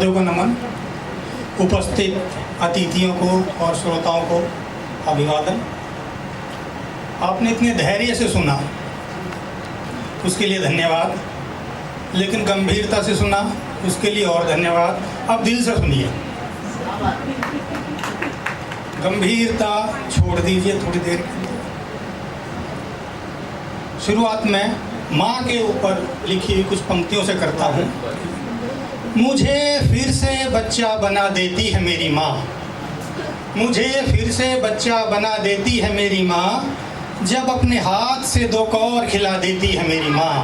पादों को नमन, उपस्थित अतिथियों को और श्रोताओं को अभिवादन। आपने इतने धैर्य से सुना उसके लिए धन्यवाद, लेकिन गंभीरता से सुना उसके लिए और धन्यवाद। अब दिल से सुनिए, गंभीरता छोड़ दीजिए थोड़ी देर के लिए। शुरुआत में माँ के ऊपर लिखी हुई कुछ पंक्तियों से करता हूँ। मुझे फिर से बच्चा बना देती है मेरी माँ, मुझे फिर से बच्चा बना देती है मेरी माँ, जब अपने हाथ से दो कौर खिला देती है मेरी माँ,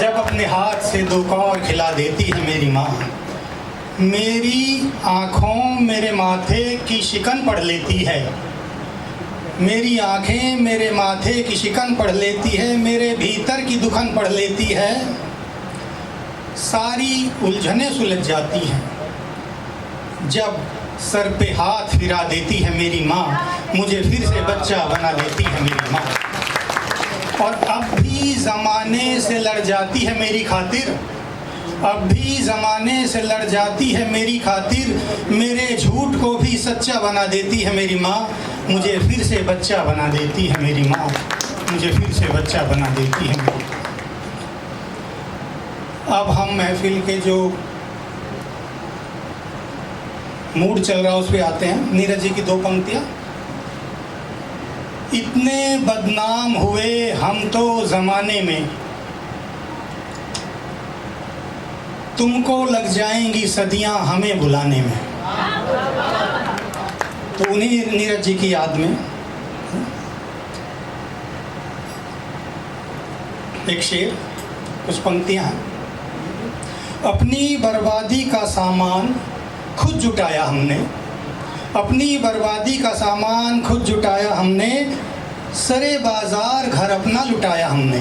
जब अपने हाथ से दो कौर खिला देती है मेरी माँ। मेरी आँखों मेरे माथे की शिकन पढ़ लेती है, मेरी आँखें मेरे माथे की शिकन पढ़ लेती है, मेरे भीतर की दुखन पढ़ लेती है। सारी उलझनें सुलझ जाती हैं जब सर पे हाथ फिरा देती है मेरी माँ, मुझे फिर से बच्चा बना देती है मेरी माँ। और अब भी ज़माने से लड़ जाती है मेरी खातिर, अब भी ज़माने से लड़ जाती है मेरी खातिर, मेरे झूठ को भी सच्चा बना देती है मेरी माँ, मुझे फिर से बच्चा बना देती है मेरी माँ, मुझे फिर से बच्चा बना देती है मेरी। अब हम महफिल के जो मूड चल रहा है उस पर आते हैं। नीरज जी की दो पंक्तियाँ। इतने बदनाम हुए हम तो ज़माने में, तुमको लग जाएंगी सदियां हमें बुलाने में। तो उन्हीं नीरज जी की याद में एक शेर, कुछ पंक्तियां हैं। अपनी बर्बादी का सामान खुद जुटाया हमने, अपनी बर्बादी का सामान खुद जुटाया हमने, सरे बाजार घर अपना लुटाया हमने।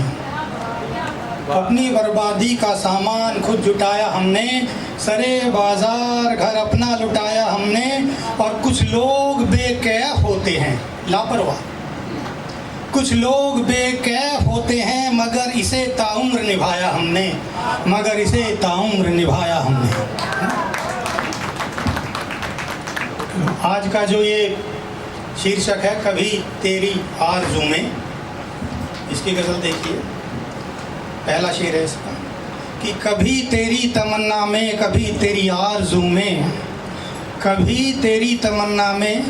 अपनी बर्बादी का सामान खुद जुटाया हमने, सरे बाजार घर अपना लुटाया हमने। और कुछ लोग बेकैफ होते हैं लापरवाह, कुछ लोग बेकैफ होते हैं, मगर इसे ताउम्र निभाया हमने, मगर इसे ताउम्र निभाया हमने। आज का जो ये शीर्षक है, कभी तेरी आरज़ू में, इसकी गज़ल देखिए। पहला शेर है इसका कि कभी तेरी तमन्ना में, कभी तेरी आरज़ू में, कभी तेरी तमन्ना में,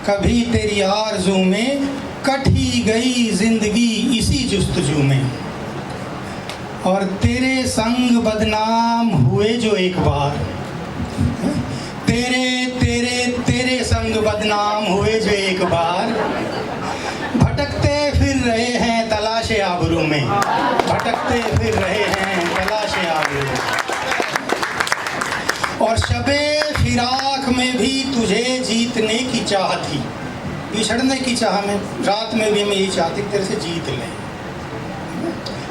कभी तेरी आरज़ू में, कट ही गई ज़िंदगी इसी जुस्तजू में। और तेरे संग बदनाम हुए जो एक बार, तेरे तेरे तेरे संग बदनाम हुए जो एक बार, भटकते फिर रहे हैं तलाशे आबरू में, भटकते फिर रहे हैं तलाशे आबरू। और शबे फिराक में भी तुझे जीतने की चाह थी, बिछड़ने की चाह में, रात में भी मैं यही चाहती तेरे से जीत लें।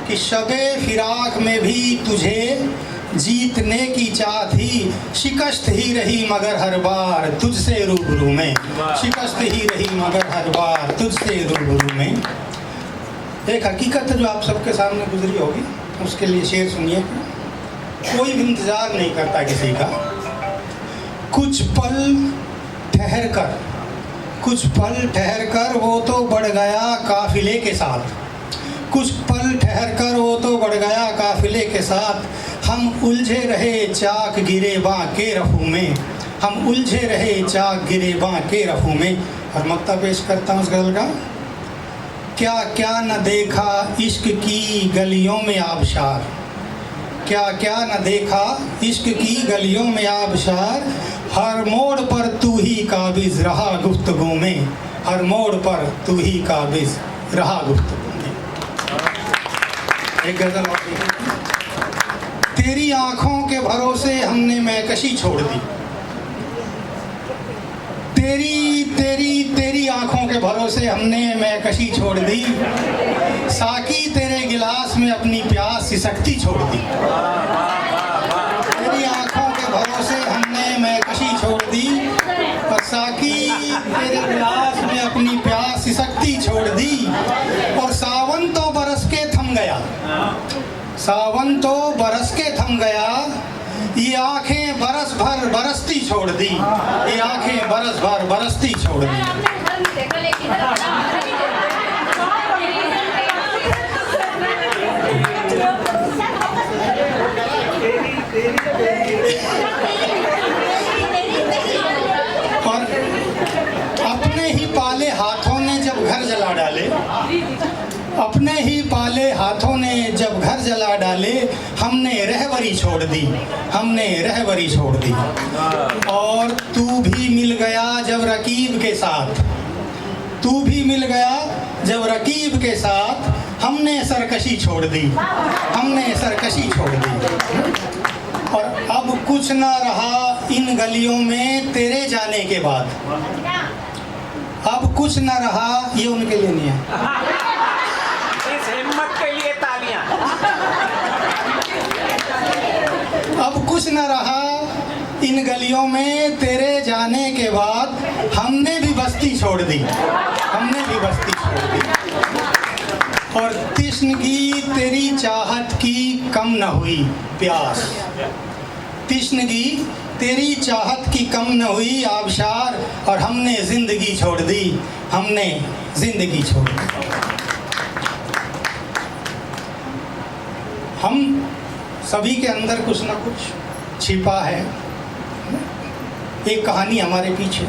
कि शबे फिराक में भी तुझे जीतने की चाह थी, शिकस्त ही रही मगर हर बार तुझसे रूबरू में, शिकस्त ही रही मगर हर बार तुझसे रूबरू में। एक हकीकत है जो आप सबके सामने गुजरी होगी, उसके लिए शेर सुनिए। कोई भी इंतज़ार नहीं करता किसी का, कुछ पल ठहर कर, कुछ पल ठहर कर वो तो बढ़ गया काफिले के साथ, कुछ पल ठहर कर वो तो बढ़ गया काफिले के साथ। हम उलझे रहे चाक गिरे बांके रफू में, हम उलझे रहे चाक गिरे बांके रफू में। और मक्ता पेश करता हूँ उस गज़ल का। क्या क्या न देखा इश्क की गलियों में आबशार, क्या क्या न देखा इश्क की गलियों में आबशार, हर मोड़ पर तू ही काबिज़ रहा गुफ्तगू में, हर मोड़ पर तू ही काबिज़ रहा गुफ्तगू में। एक गज़ल और। तेरी आँखों के भरोसे हमने महकशी छोड़ दी, तेरी तेरी तेरी आँखों के भरोसे हमने महकशी छोड़ दी, साकी तेरे गिलास में अपनी प्यास सिसकती छोड़ दी। तेरी आँखों के भरोसे हमने महकशी छोड़ दी, और साकी तेरे गिलास में अपनी प्यास सिसकती छोड़ दी। और सावन तो बरस के थम गया, सावन तो बरस के थम गया, ये आंखें बरस भर बरसती छोड़ दी, ये आंखें बरस भर बरसती छोड़ दी। और अपने ही पाले हाथों ने जब घर जला डाले, अपने ही पाले हाथों ने जब घर जला डाले, हमने रहबरी छोड़ दी, हमने रहबरी छोड़ दी। और तू भी मिल गया जब रकीब के साथ, तू भी मिल गया जब रकीब के साथ, हमने सरकशी छोड़ दी, हमने सरकशी छोड़ दी। और अब कुछ ना रहा इन गलियों में तेरे जाने के बाद, अब कुछ ना रहा, ये उनके लिए नहीं है। इस हिम्मत के लिए तालियां। अब कुछ न रहा इन गलियों में तेरे जाने के बाद, हमने भी बस्ती छोड़ दी, हमने भी बस्ती छोड़ दी। और तिश्नगी तेरी चाहत की कम न हुई प्यास, तिश्नगी तेरी चाहत की कम न हुई आबशार, और हमने जिंदगी छोड़ दी, हमने जिंदगी छोड़ दी। हम सभी के अंदर कुछ ना कुछ छिपा है, एक कहानी हमारे पीछे।